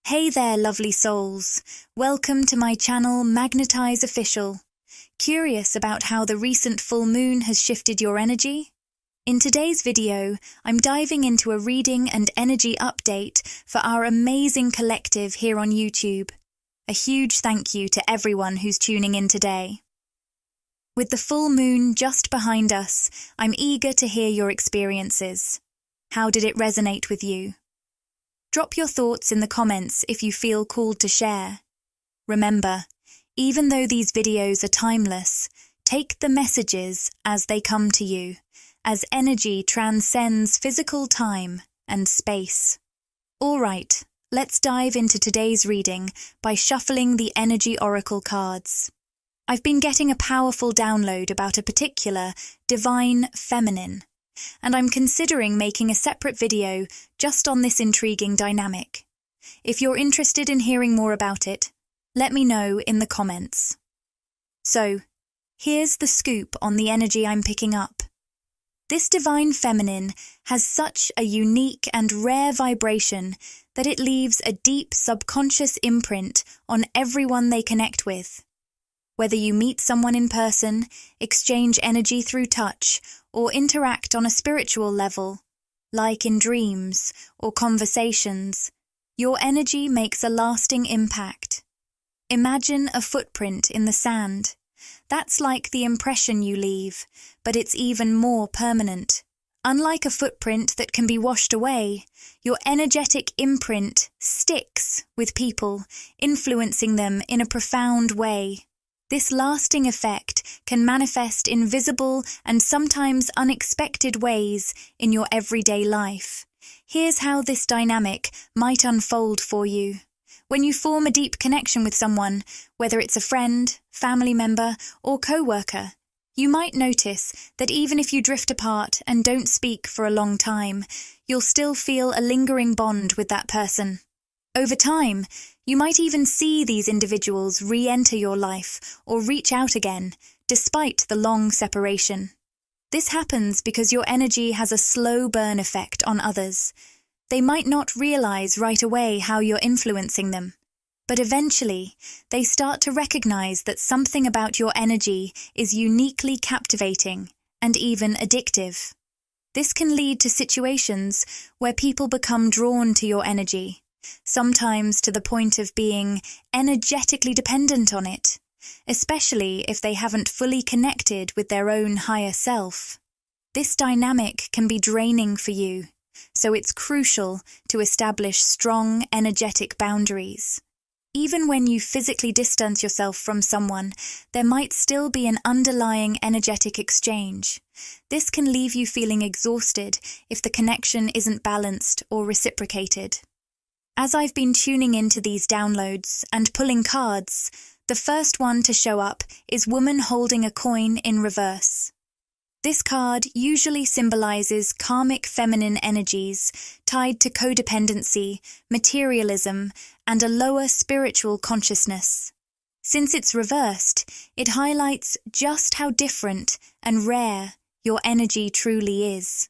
Hey there, lovely souls. Welcome to my channel, Magnetize Official. Curious about how the recent full moon has shifted your energy? In today's video, I'm diving into a reading and energy update for our amazing collective here on YouTube. A huge thank you to everyone who's tuning in today. With the full moon just behind us, I'm eager to hear your experiences. How did it resonate with you? Drop your thoughts in the comments if you feel called to share. Remember, even though these videos are timeless, take the messages as they come to you, as energy transcends physical time and space. All right, let's dive into today's reading by shuffling the Energy Oracle cards. I've been getting a powerful download about a particular divine feminine, and I'm considering making a separate video just on this intriguing dynamic. If you're interested in hearing more about it, let me know in the comments. So, here's the scoop on the energy I'm picking up. This divine feminine has such a unique and rare vibration that it leaves a deep subconscious imprint on everyone they connect with. Whether you meet someone in person, exchange energy through touch, or interact on a spiritual level, like in dreams or conversations, your energy makes a lasting impact. Imagine a footprint in the sand. That's like the impression you leave, but it's even more permanent. Unlike a footprint that can be washed away, your energetic imprint sticks with people, influencing them in a profound way. This lasting effect can manifest in visible and sometimes unexpected ways in your everyday life. Here's how this dynamic might unfold for you. When you form a deep connection with someone, whether it's a friend, family member, or co-worker, you might notice that even if you drift apart and don't speak for a long time, you'll still feel a lingering bond with that person. Over time, you might even see these individuals re-enter your life or reach out again, despite the long separation. This happens because your energy has a slow burn effect on others. They might not realize right away how you're influencing them, but eventually they start to recognize that something about your energy is uniquely captivating and even addictive. This can lead to situations where people become drawn to your energy, sometimes to the point of being energetically dependent on it, especially if they haven't fully connected with their own higher self. This dynamic can be draining for you, so it's crucial to establish strong energetic boundaries. Even when you physically distance yourself from someone, there might still be an underlying energetic exchange. This can leave you feeling exhausted if the connection isn't balanced or reciprocated. As I've been tuning into these downloads and pulling cards, the first one to show up is Woman Holding a Coin in Reverse. This card usually symbolizes karmic feminine energies tied to codependency, materialism, and a lower spiritual consciousness. Since it's reversed, it highlights just how different and rare your energy truly is.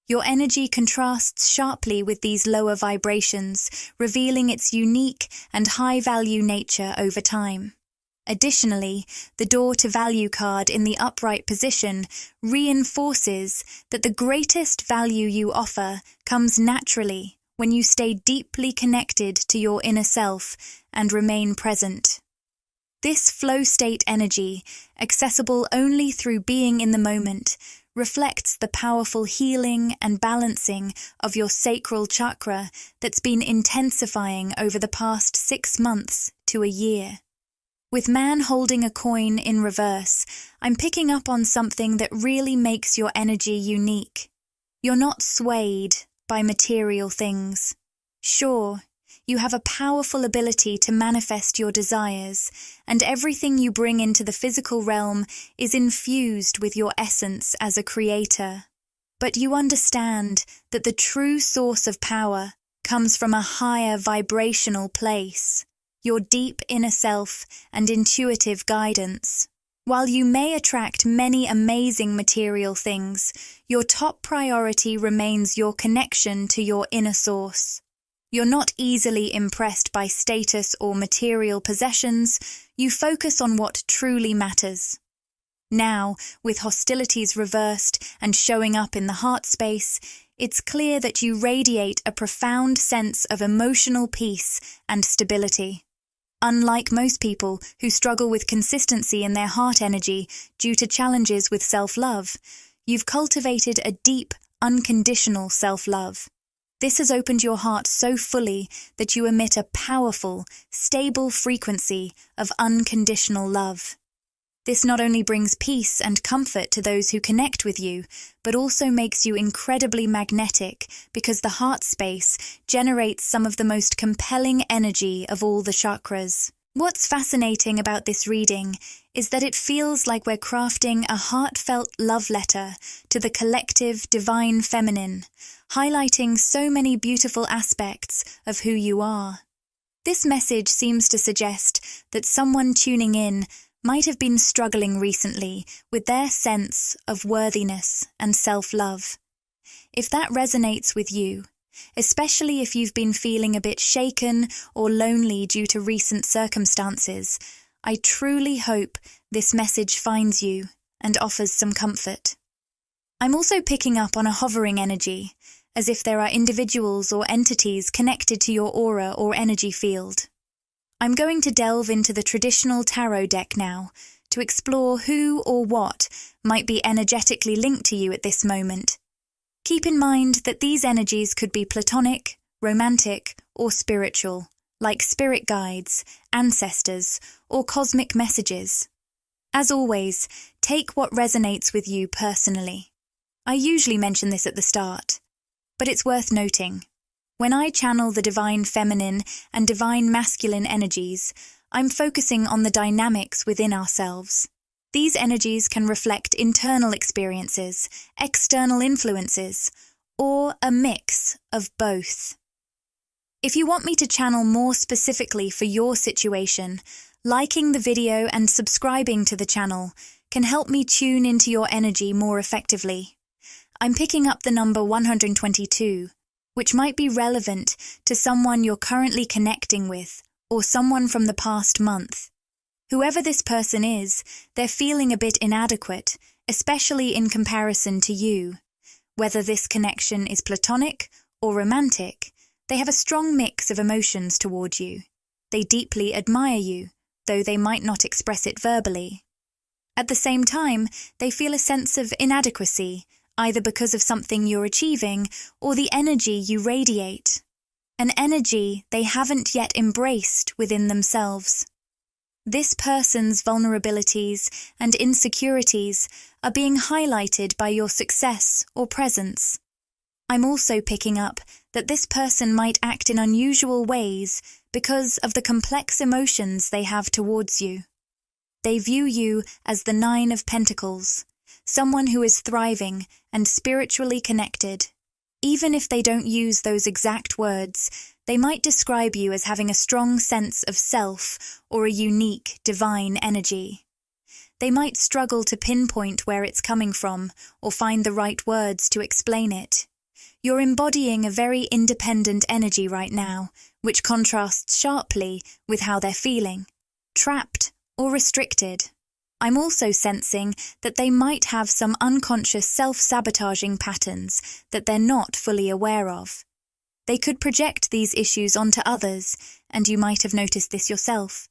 Your energy contrasts sharply with these lower vibrations, revealing its unique and high-value nature over time. Additionally, the Door to Value card in the upright position reinforces that the greatest value you offer comes naturally when you stay deeply connected to your inner self and remain present. This flow state energy, accessible only through being in the moment, reflects the powerful healing and balancing of your sacral chakra that's been intensifying over the past 6 months to a year. With Man Holding a Coin in Reverse, I'm picking up on something that really makes your energy unique. You're not swayed by material things. Sure, you have a powerful ability to manifest your desires, and everything you bring into the physical realm is infused with your essence as a creator. But you understand that the true source of power comes from a higher vibrational place, your deep inner self and intuitive guidance. While you may attract many amazing material things, your top priority remains your connection to your inner source. You're not easily impressed by status or material possessions. You focus on what truly matters. Now, with hostilities reversed and showing up in the heart space, it's clear that you radiate a profound sense of emotional peace and stability. Unlike most people who struggle with consistency in their heart energy due to challenges with self-love, you've cultivated a deep, unconditional self-love. This has opened your heart so fully that you emit a powerful, stable frequency of unconditional love. This not only brings peace and comfort to those who connect with you, but also makes you incredibly magnetic because the heart space generates some of the most compelling energy of all the chakras. What's fascinating about this reading is that it feels like we're crafting a heartfelt love letter to the collective divine feminine, highlighting so many beautiful aspects of who you are. This message seems to suggest that someone tuning in might have been struggling recently with their sense of worthiness and self-love. If that resonates with you, especially if you've been feeling a bit shaken or lonely due to recent circumstances, I truly hope this message finds you and offers some comfort. I'm also picking up on a hovering energy, as if there are individuals or entities connected to your aura or energy field. I'm going to delve into the traditional tarot deck now to explore who or what might be energetically linked to you at this moment. Keep in mind that these energies could be platonic, romantic, or spiritual, like spirit guides, ancestors, or cosmic messages. As always, take what resonates with you personally. I usually mention this at the start, but it's worth noting. When I channel the divine feminine and divine masculine energies, I'm focusing on the dynamics within ourselves. These energies can reflect internal experiences, external influences, or a mix of both. If you want me to channel more specifically for your situation, liking the video and subscribing to the channel can help me tune into your energy more effectively. I'm picking up the number 122, which might be relevant to someone you're currently connecting with or someone from the past month. Whoever this person is, they're feeling a bit inadequate, especially in comparison to you. Whether this connection is platonic or romantic, they have a strong mix of emotions toward you. They deeply admire you, though they might not express it verbally. At the same time, they feel a sense of inadequacy, either because of something you're achieving or the energy you radiate. An energy they haven't yet embraced within themselves. This person's vulnerabilities and insecurities are being highlighted by your success or presence. I'm also picking up that this person might act in unusual ways because of the complex emotions they have towards you. They view you as the 9 of Pentacles, someone who is thriving and spiritually connected. Even if they don't use those exact words, they might describe you as having a strong sense of self or a unique, divine energy. They might struggle to pinpoint where it's coming from or find the right words to explain it. You're embodying a very independent energy right now, which contrasts sharply with how they're feeling, trapped or restricted. I'm also sensing that they might have some unconscious self-sabotaging patterns that they're not fully aware of. They could project these issues onto others, and you might have noticed this yourself.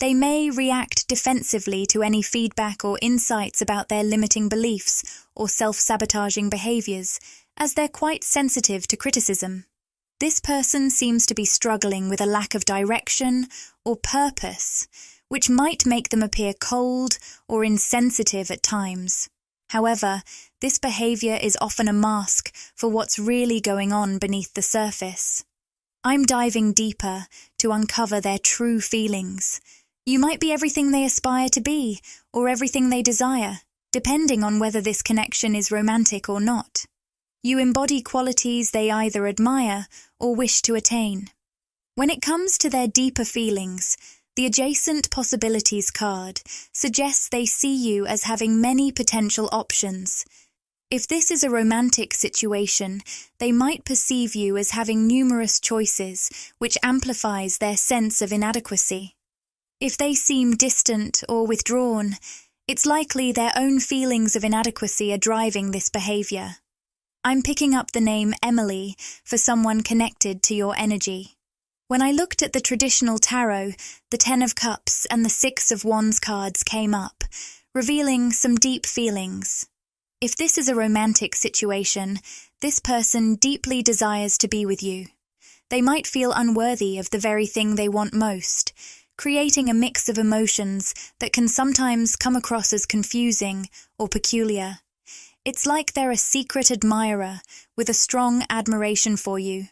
They may react defensively to any feedback or insights about their limiting beliefs or self-sabotaging behaviors, as they're quite sensitive to criticism. This person seems to be struggling with a lack of direction or purpose, which might make them appear cold or insensitive at times. However, this behavior is often a mask for what's really going on beneath the surface. I'm diving deeper to uncover their true feelings. You might be everything they aspire to be, or everything they desire, depending on whether this connection is romantic or not. You embody qualities they either admire or wish to attain. When it comes to their deeper feelings, the Adjacent Possibilities card suggests they see you as having many potential options. If this is a romantic situation, they might perceive you as having numerous choices, which amplifies their sense of inadequacy. If they seem distant or withdrawn, it's likely their own feelings of inadequacy are driving this behavior. I'm picking up the name Emily for someone connected to your energy. When I looked at the traditional tarot, the Ten of Cups and the Six of Wands cards came up, revealing some deep feelings. If this is a romantic situation, this person deeply desires to be with you. They might feel unworthy of the very thing they want most, creating a mix of emotions that can sometimes come across as confusing or peculiar. It's like they're a secret admirer with a strong admiration for you,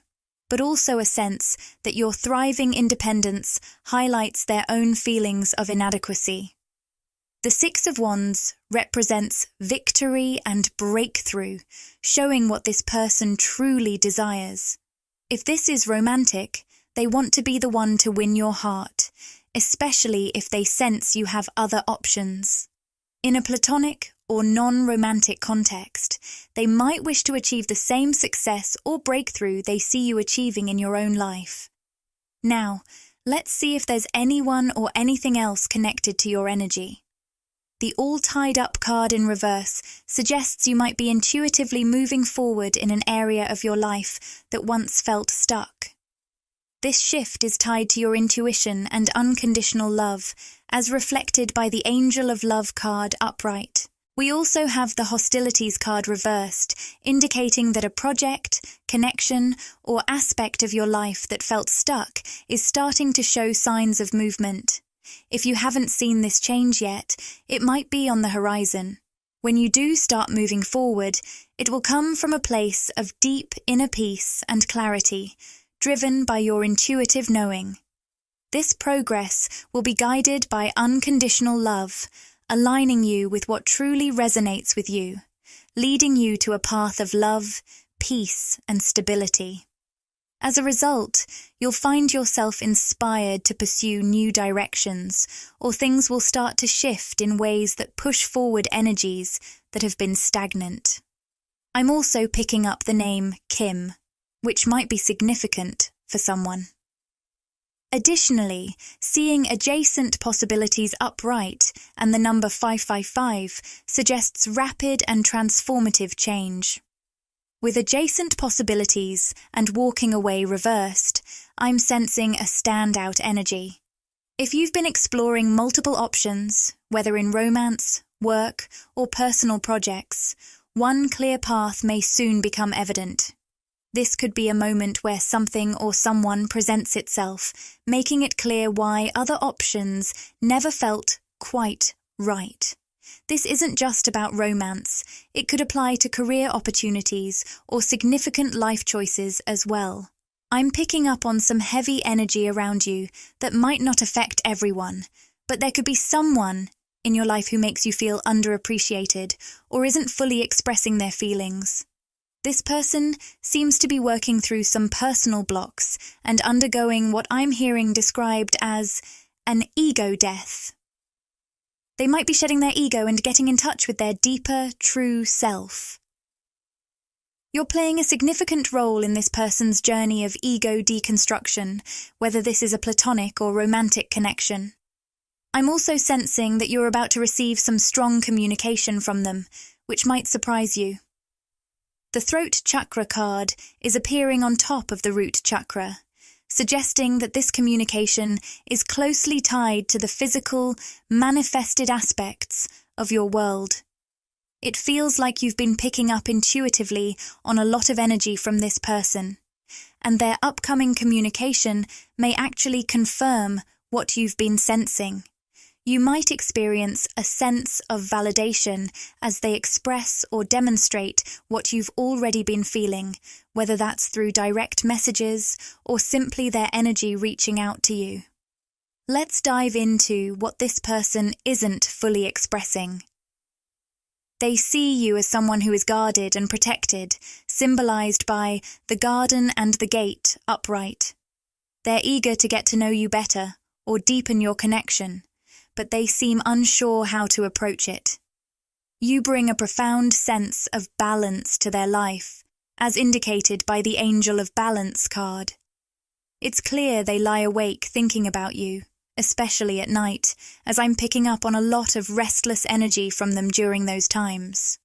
but also a sense that your thriving independence highlights their own feelings of inadequacy. The Six of Wands represents victory and breakthrough, showing what this person truly desires. If this is romantic, they want to be the one to win your heart, especially if they sense you have other options. In a platonic or non-romantic context, they might wish to achieve the same success or breakthrough they see you achieving in your own life. Now, let's see if there's anyone or anything else connected to your energy. The all-tied-up card in reverse suggests you might be intuitively moving forward in an area of your life that once felt stuck. This shift is tied to your intuition and unconditional love, as reflected by the Angel of Love card upright. We also have the Hostilities card reversed, indicating that a project, connection, or aspect of your life that felt stuck is starting to show signs of movement. If you haven't seen this change yet, it might be on the horizon. When you do start moving forward, it will come from a place of deep inner peace and clarity, driven by your intuitive knowing. This progress will be guided by unconditional love, aligning you with what truly resonates with you, leading you to a path of love, peace, and stability. As a result, you'll find yourself inspired to pursue new directions, or things will start to shift in ways that push forward energies that have been stagnant. I'm also picking up the name Kim, which might be significant for someone. Additionally, seeing adjacent possibilities upright and the number 555 suggests rapid and transformative change. With adjacent possibilities and walking away reversed, I'm sensing a standout energy. If you've been exploring multiple options, whether in romance, work, or personal projects, one clear path may soon become evident. This could be a moment where something or someone presents itself, making it clear why other options never felt quite right. This isn't just about romance, it could apply to career opportunities or significant life choices as well. I'm picking up on some heavy energy around you that might not affect everyone, but there could be someone in your life who makes you feel underappreciated or isn't fully expressing their feelings. This person seems to be working through some personal blocks and undergoing what I'm hearing described as an ego death. They might be shedding their ego and getting in touch with their deeper, true self. You're playing a significant role in this person's journey of ego deconstruction, whether this is a platonic or romantic connection. I'm also sensing that you're about to receive some strong communication from them, which might surprise you. The throat chakra card is appearing on top of the root chakra, suggesting that this communication is closely tied to the physical, manifested aspects of your world. It feels like you've been picking up intuitively on a lot of energy from this person, and their upcoming communication may actually confirm what you've been sensing. You might experience a sense of validation as they express or demonstrate what you've already been feeling, whether that's through direct messages or simply their energy reaching out to you. Let's dive into what this person isn't fully expressing. They see you as someone who is guarded and protected, symbolized by the garden and the gate upright. They're eager to get to know you better or deepen your connection, but they seem unsure how to approach it. You bring a profound sense of balance to their life, as indicated by the Angel of Balance card. It's clear they lie awake thinking about you, especially at night, as I'm picking up on a lot of restless energy from them during those times.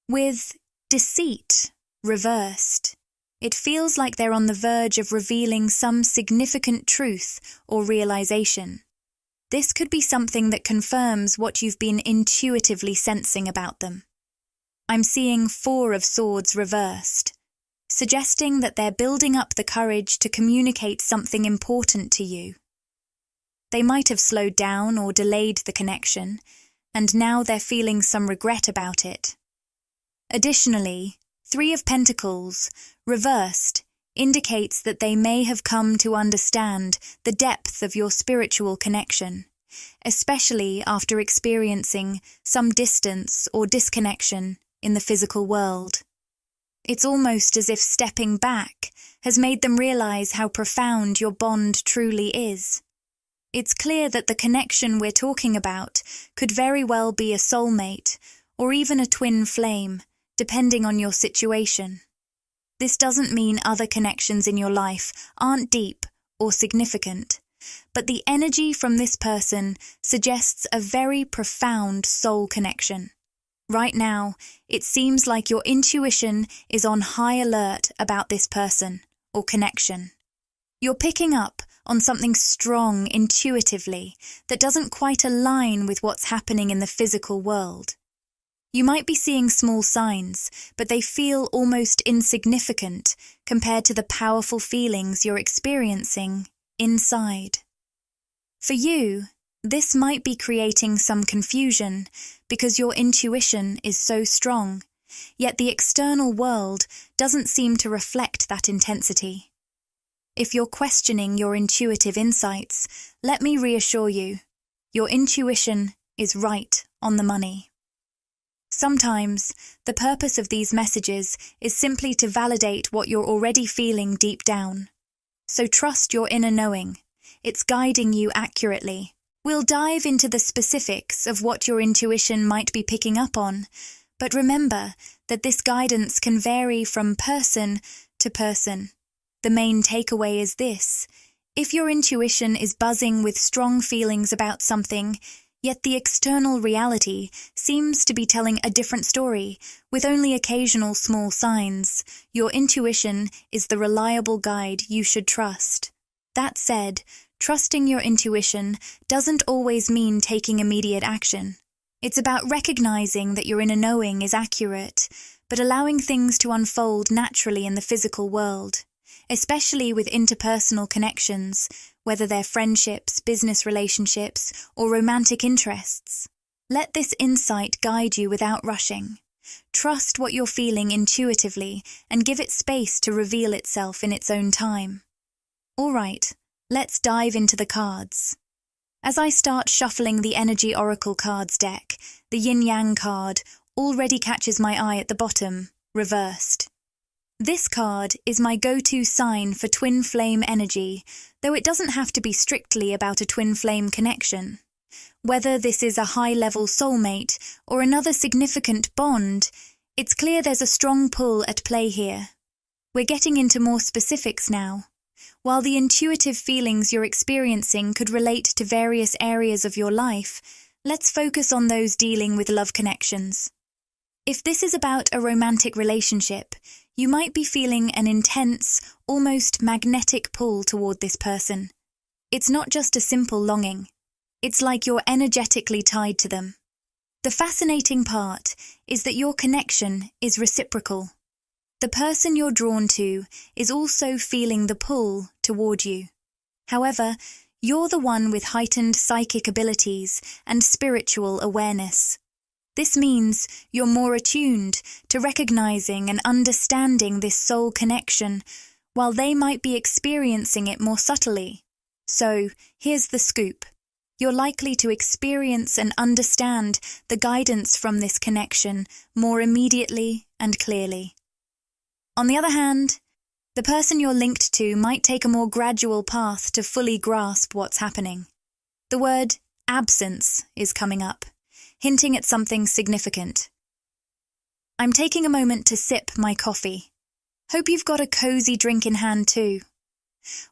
With deceit reversed, it feels like they're on the verge of revealing some significant truth or realization. This could be something that confirms what you've been intuitively sensing about them. I'm seeing 4 of Swords reversed, suggesting that they're building up the courage to communicate something important to you. They might have slowed down or delayed the connection, and now they're feeling some regret about it. Additionally, 3 of Pentacles, reversed, indicates that they may have come to understand the depth of your spiritual connection, especially after experiencing some distance or disconnection in the physical world. It's almost as if stepping back has made them realize how profound your bond truly is. It's clear that the connection we're talking about could very well be a soulmate or even a twin flame, depending on your situation. This doesn't mean other connections in your life aren't deep or significant, but the energy from this person suggests a very profound soul connection. Right now, it seems like your intuition is on high alert about this person or connection. You're picking up on something strong intuitively that doesn't quite align with what's happening in the physical world. You might be seeing small signs, but they feel almost insignificant compared to the powerful feelings you're experiencing inside. For you, this might be creating some confusion because your intuition is so strong, yet the external world doesn't seem to reflect that intensity. If you're questioning your intuitive insights, let me reassure you, your intuition is right on the money. Sometimes, the purpose of these messages is simply to validate what you're already feeling deep down. So trust your inner knowing. It's guiding you accurately. We'll dive into the specifics of what your intuition might be picking up on, but remember that this guidance can vary from person to person. The main takeaway is this: if your intuition is buzzing with strong feelings about something, yet the external reality seems to be telling a different story, with only occasional small signs, your intuition is the reliable guide you should trust. That said, trusting your intuition doesn't always mean taking immediate action. It's about recognizing that your inner knowing is accurate, but allowing things to unfold naturally in the physical world, especially with interpersonal connections, whether they're friendships, business relationships, or romantic interests. Let this insight guide you without rushing. Trust what you're feeling intuitively and give it space to reveal itself in its own time. All right, let's dive into the cards. As I start shuffling the Energy Oracle cards deck, the Yin-Yang card already catches my eye at the bottom, reversed. This card is my go-to sign for twin flame energy, though it doesn't have to be strictly about a twin flame connection. Whether this is a high-level soulmate or another significant bond, it's clear there's a strong pull at play here. We're getting into more specifics now. While the intuitive feelings you're experiencing could relate to various areas of your life, let's focus on those dealing with love connections. If this is about a romantic relationship, you might be feeling an intense, almost magnetic pull toward this person. It's not just a simple longing. It's like you're energetically tied to them. The fascinating part is that your connection is reciprocal. The person you're drawn to is also feeling the pull toward you. However, you're the one with heightened psychic abilities and spiritual awareness. This means you're more attuned to recognizing and understanding this soul connection, while they might be experiencing it more subtly. So, here's the scoop. You're likely to experience and understand the guidance from this connection more immediately and clearly. On the other hand, the person you're linked to might take a more gradual path to fully grasp what's happening. The word absence is coming up, hinting at something significant. I'm taking a moment to sip my coffee. Hope you've got a cozy drink in hand too.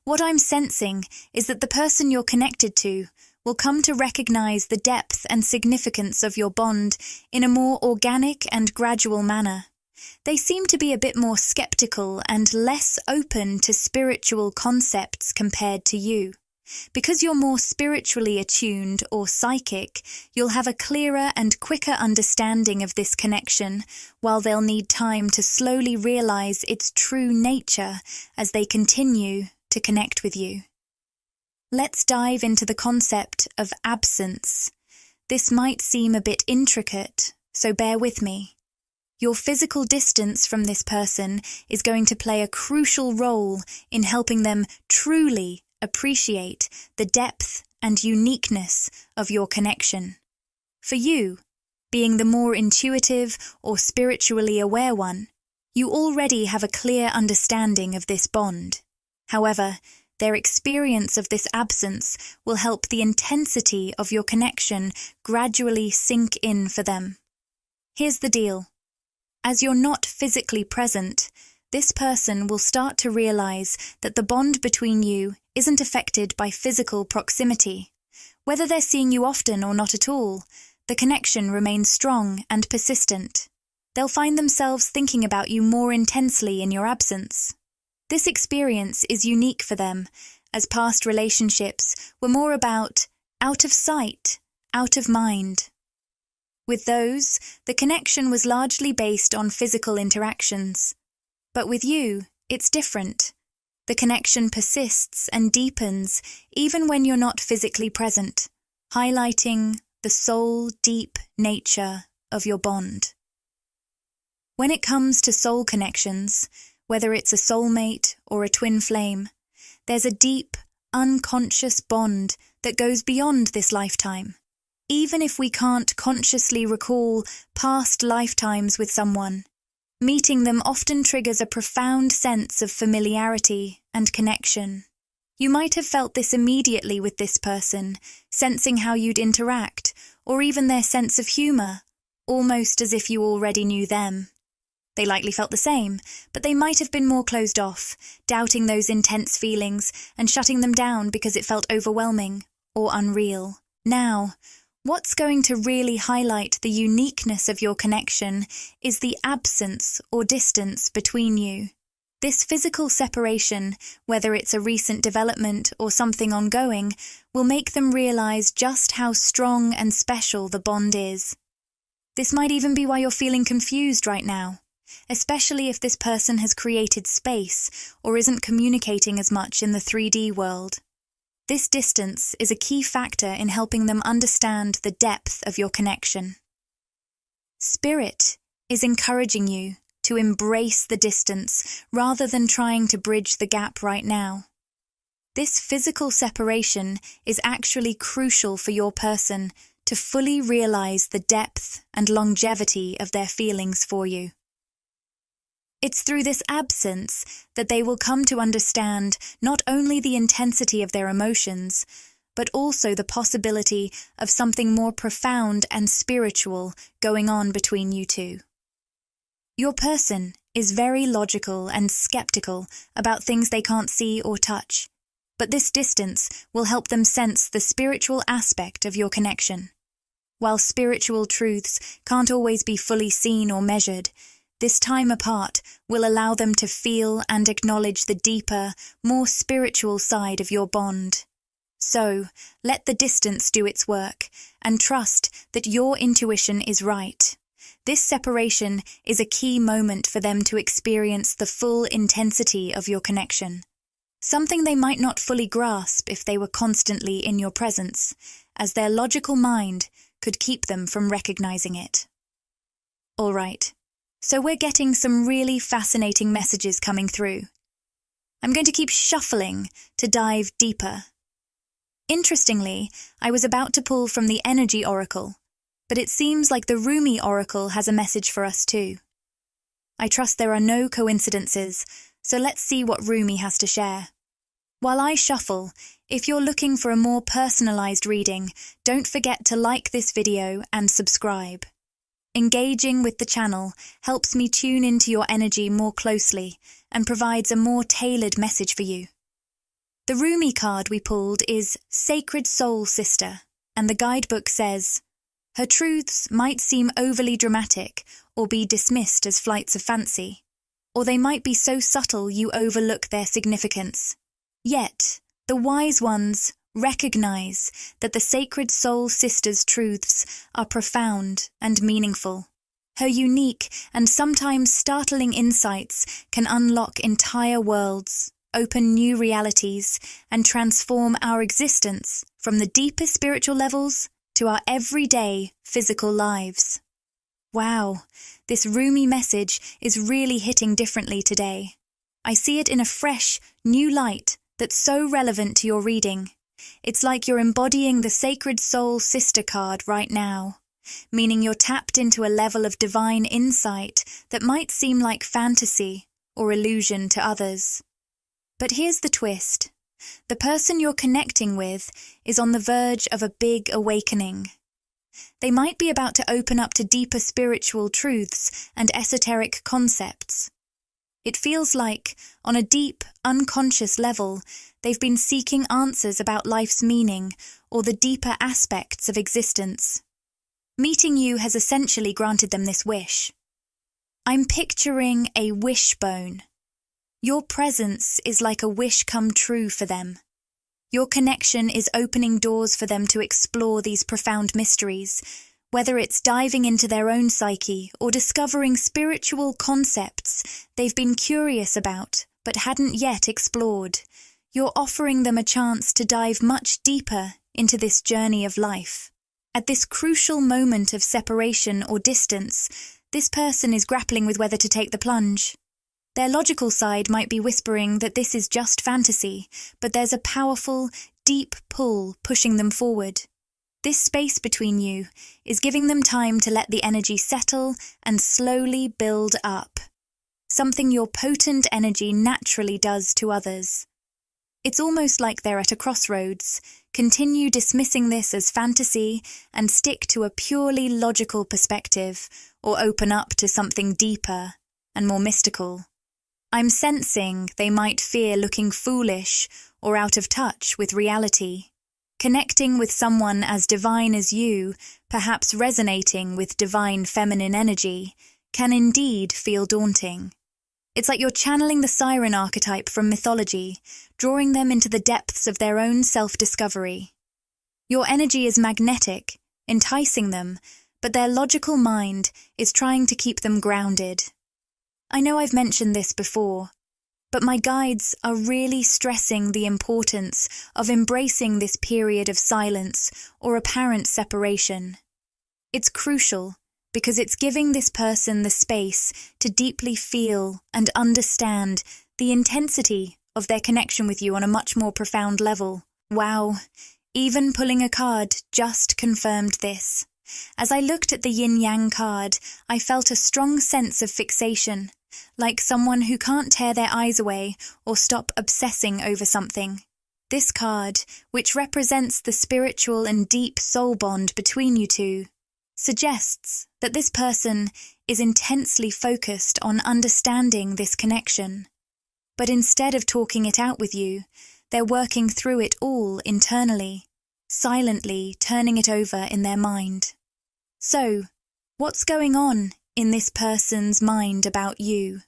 What I'm sensing is that the person you're connected to will come to recognize the depth and significance of your bond in a more organic and gradual manner. They seem to be a bit more skeptical and less open to spiritual concepts compared to you. Because you're more spiritually attuned or psychic, you'll have a clearer and quicker understanding of this connection, while they'll need time to slowly realize its true nature as they continue to connect with you. Let's dive into the concept of absence. This might seem a bit intricate, so bear with me. Your physical distance from this person is going to play a crucial role in helping them truly appreciate the depth and uniqueness of your connection. For you, being the more intuitive or spiritually aware one, you already have a clear understanding of this bond. However, their experience of this absence will help the intensity of your connection gradually sink in for them. Here's the deal. As you're not physically present, this person will start to realize that the bond between you isn't affected by physical proximity. Whether they're seeing you often or not at all, the connection remains strong and persistent. They'll find themselves thinking about you more intensely in your absence. This experience is unique for them, as past relationships were more about out of sight, out of mind. With those, the connection was largely based on physical interactions. But with you, it's different. The connection persists and deepens even when you're not physically present, highlighting the soul-deep nature of your bond. When it comes to soul connections, whether it's a soulmate or a twin flame, there's a deep, unconscious bond that goes beyond this lifetime. Even if we can't consciously recall past lifetimes with someone, meeting them often triggers a profound sense of familiarity and connection. You might have felt this immediately with this person, sensing how you'd interact, or even their sense of humor, almost as if you already knew them. They likely felt the same, but they might have been more closed off, doubting those intense feelings and shutting them down because it felt overwhelming or unreal. Now, what's going to really highlight the uniqueness of your connection is the absence or distance between you. This physical separation, whether it's a recent development or something ongoing, will make them realize just how strong and special the bond is. This might even be why you're feeling confused right now, especially if this person has created space or isn't communicating as much in the 3D world. This distance is a key factor in helping them understand the depth of your connection. Spirit is encouraging you to embrace the distance rather than trying to bridge the gap right now. This physical separation is actually crucial for your person to fully realize the depth and longevity of their feelings for you. It's through this absence that they will come to understand not only the intensity of their emotions, but also the possibility of something more profound and spiritual going on between you two. Your person is very logical and skeptical about things they can't see or touch, but this distance will help them sense the spiritual aspect of your connection. While spiritual truths can't always be fully seen or measured, this time apart will allow them to feel and acknowledge the deeper, more spiritual side of your bond. So, let the distance do its work, and trust that your intuition is right. This separation is a key moment for them to experience the full intensity of your connection, something they might not fully grasp if they were constantly in your presence, as their logical mind could keep them from recognizing it. All right. So we're getting some really fascinating messages coming through. I'm going to keep shuffling to dive deeper. Interestingly, I was about to pull from the Energy Oracle, but it seems like the Rumi Oracle has a message for us too. I trust there are no coincidences, so let's see what Rumi has to share. While I shuffle, if you're looking for a more personalized reading, don't forget to like this video and subscribe. Engaging with the channel helps me tune into your energy more closely and provides a more tailored message for you. The Rumi card we pulled is Sacred Soul Sister, and the guidebook says, her truths might seem overly dramatic or be dismissed as flights of fancy, or they might be so subtle you overlook their significance. Yet, the wise ones recognize that the Sacred Soul Sister's truths are profound and meaningful. Her unique and sometimes startling insights can unlock entire worlds, open new realities, and transform our existence from the deepest spiritual levels to our everyday physical lives. Wow, this Rumi message is really hitting differently today. I see it in a fresh, new light that's so relevant to your reading. It's like you're embodying the Sacred Soul Sister card right now, meaning you're tapped into a level of divine insight that might seem like fantasy or illusion to others. But here's the twist. The person you're connecting with is on the verge of a big awakening. They might be about to open up to deeper spiritual truths and esoteric concepts. It feels like, on a deep, unconscious level, they've been seeking answers about life's meaning or the deeper aspects of existence. Meeting you has essentially granted them this wish. I'm picturing a wishbone. Your presence is like a wish come true for them. Your connection is opening doors for them to explore these profound mysteries, whether it's diving into their own psyche or discovering spiritual concepts they've been curious about but hadn't yet explored. You're offering them a chance to dive much deeper into this journey of life. At this crucial moment of separation or distance, this person is grappling with whether to take the plunge. Their logical side might be whispering that this is just fantasy, but there's a powerful, deep pull pushing them forward. This space between you is giving them time to let the energy settle and slowly build up, something your potent energy naturally does to others. It's almost like they're at a crossroads. Continue dismissing this as fantasy and stick to a purely logical perspective, or open up to something deeper and more mystical. I'm sensing they might fear looking foolish or out of touch with reality. Connecting with someone as divine as you, perhaps resonating with divine feminine energy, can indeed feel daunting. It's like you're channeling the siren archetype from mythology, drawing them into the depths of their own self-discovery. Your energy is magnetic, enticing them, but their logical mind is trying to keep them grounded. I know I've mentioned this before, but my guides are really stressing the importance of embracing this period of silence or apparent separation. It's crucial because it's giving this person the space to deeply feel and understand the intensity of their connection with you on a much more profound level. Wow, even pulling a card just confirmed this. As I looked at the yin-yang card, I felt a strong sense of fixation, like someone who can't tear their eyes away or stop obsessing over something. This card, which represents the spiritual and deep soul bond between you two, suggests that this person is intensely focused on understanding this connection. But instead of talking it out with you, they're working through it all internally, silently turning it over in their mind. So, what's going on in this person's mind about you?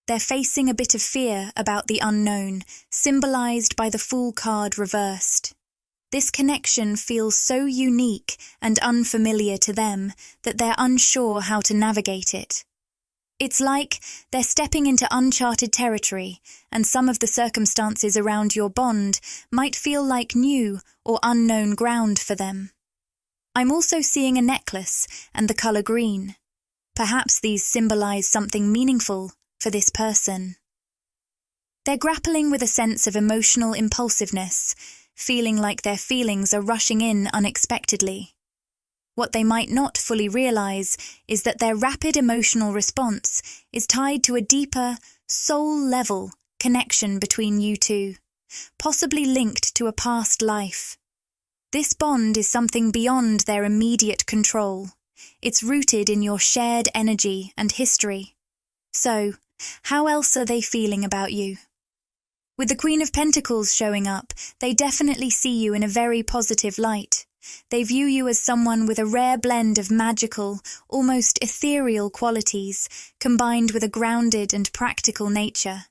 They're facing a bit of fear about the unknown, symbolized by the Fool card reversed. This connection feels so unique and unfamiliar to them that they're unsure how to navigate it. It's like they're stepping into uncharted territory, and some of the circumstances around your bond might feel like new or unknown ground for them. I'm also seeing a necklace and the color green. Perhaps these symbolize something meaningful for this person. They're grappling with a sense of emotional impulsiveness, feeling like their feelings are rushing in unexpectedly. What they might not fully realize is that their rapid emotional response is tied to a deeper, soul-level connection between you two, possibly linked to a past life. This bond is something beyond their immediate control. It's rooted in your shared energy and history. So, how else are they feeling about you? With the Queen of Pentacles showing up, they definitely see you in a very positive light. They view you as someone with a rare blend of magical, almost ethereal qualities, combined with a grounded and practical nature.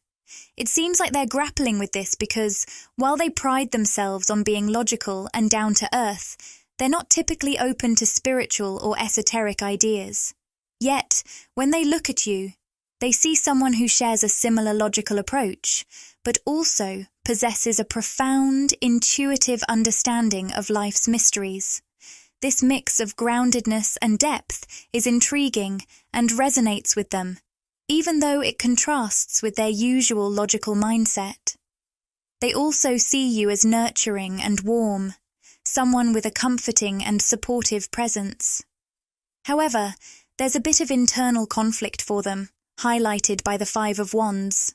It seems like they're grappling with this because, while they pride themselves on being logical and down to earth, they're not typically open to spiritual or esoteric ideas. Yet, when they look at you, they see someone who shares a similar logical approach, but also possesses a profound, intuitive understanding of life's mysteries. This mix of groundedness and depth is intriguing and resonates with them, even though it contrasts with their usual logical mindset. They also see you as nurturing and warm, someone with a comforting and supportive presence. However, there's a bit of internal conflict for them, highlighted by the Five of Wands.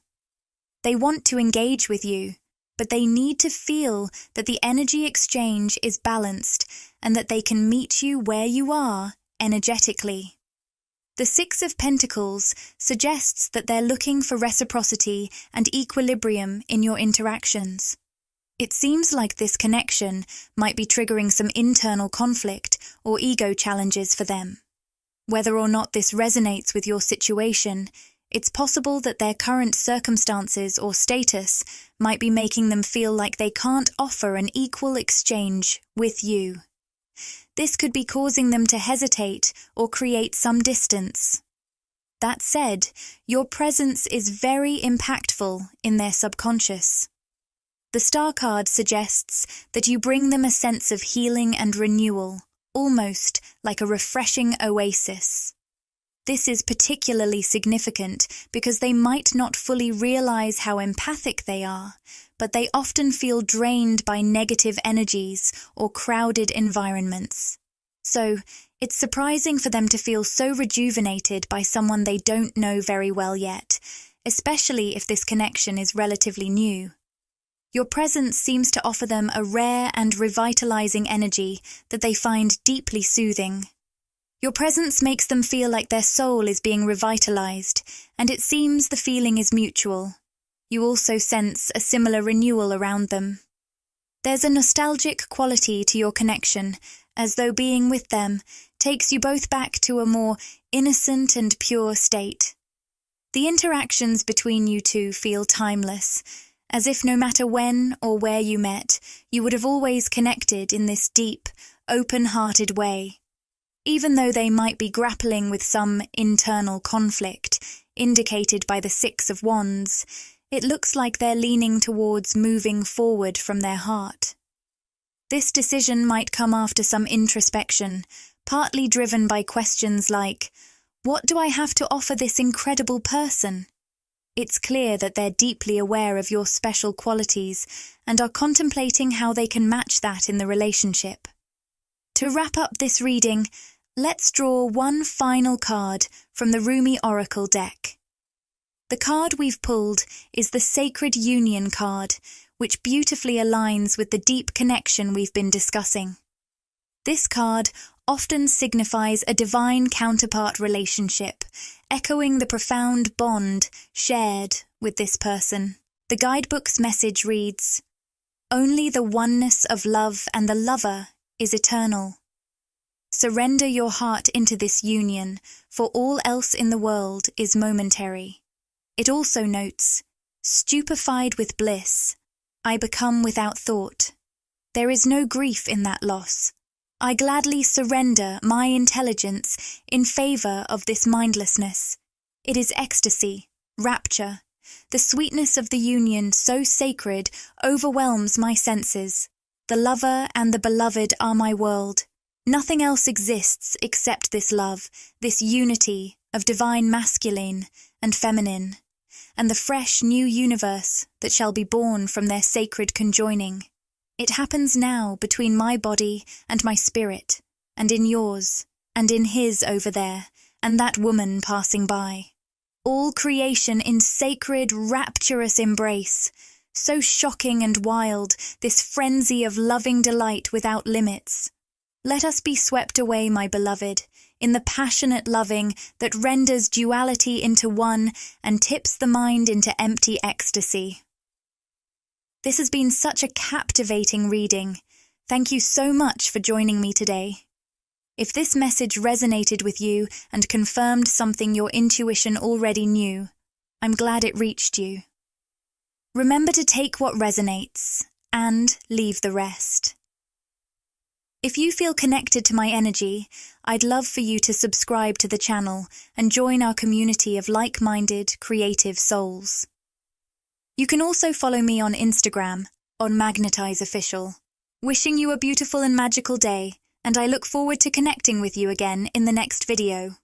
They want to engage with you, but they need to feel that the energy exchange is balanced and that they can meet you where you are energetically. The Six of Pentacles suggests that they're looking for reciprocity and equilibrium in your interactions. It seems like this connection might be triggering some internal conflict or ego challenges for them. Whether or not this resonates with your situation, it's possible that their current circumstances or status might be making them feel like they can't offer an equal exchange with you. This could be causing them to hesitate or create some distance. That said, your presence is very impactful in their subconscious. The Star card suggests that you bring them a sense of healing and renewal, almost like a refreshing oasis. This is particularly significant because they might not fully realize how empathic they are, but they often feel drained by negative energies or crowded environments. So, it's surprising for them to feel so rejuvenated by someone they don't know very well yet, especially if this connection is relatively new. Your presence seems to offer them a rare and revitalizing energy that they find deeply soothing. Your presence makes them feel like their soul is being revitalized, and it seems the feeling is mutual. You also sense a similar renewal around them. There's a nostalgic quality to your connection, as though being with them takes you both back to a more innocent and pure state. The interactions between you two feel timeless, as if no matter when or where you met, you would have always connected in this deep, open-hearted way. Even though they might be grappling with some internal conflict, indicated by the Six of Wands, it looks like they're leaning towards moving forward from their heart. This decision might come after some introspection, partly driven by questions like, what do I have to offer this incredible person? It's clear that they're deeply aware of your special qualities and are contemplating how they can match that in the relationship. To wrap up this reading, let's draw one final card from the Rumi Oracle deck. The card we've pulled is the Sacred Union card, which beautifully aligns with the deep connection we've been discussing. This card often signifies a divine counterpart relationship, echoing the profound bond shared with this person. The guidebook's message reads, "Only the oneness of love and the lover is eternal. Surrender your heart into this union, for all else in the world is momentary." It also notes, "Stupefied with bliss, I become without thought. There is no grief in that loss. I gladly surrender my intelligence in favor of this mindlessness. It is ecstasy, rapture. The sweetness of the union so sacred overwhelms my senses. The lover and the beloved are my world. Nothing else exists except this love, this unity of divine masculine and feminine, and the fresh new universe that shall be born from their sacred conjoining. It happens now between my body and my spirit, and in yours, and in his over there, and that woman passing by. All creation in sacred, rapturous embrace. So shocking and wild, this frenzy of loving delight without limits. Let us be swept away, my beloved, in the passionate loving that renders duality into one and tips the mind into empty ecstasy. This has been such a captivating reading. Thank you so much for joining me today. If this message resonated with you and confirmed something your intuition already knew, I'm glad it reached you. Remember to take what resonates and leave the rest. If you feel connected to my energy, I'd love for you to subscribe to the channel and join our community of like-minded, creative souls. You can also follow me on Instagram, on Magnetize Official. Wishing you a beautiful and magical day, and I look forward to connecting with you again in the next video.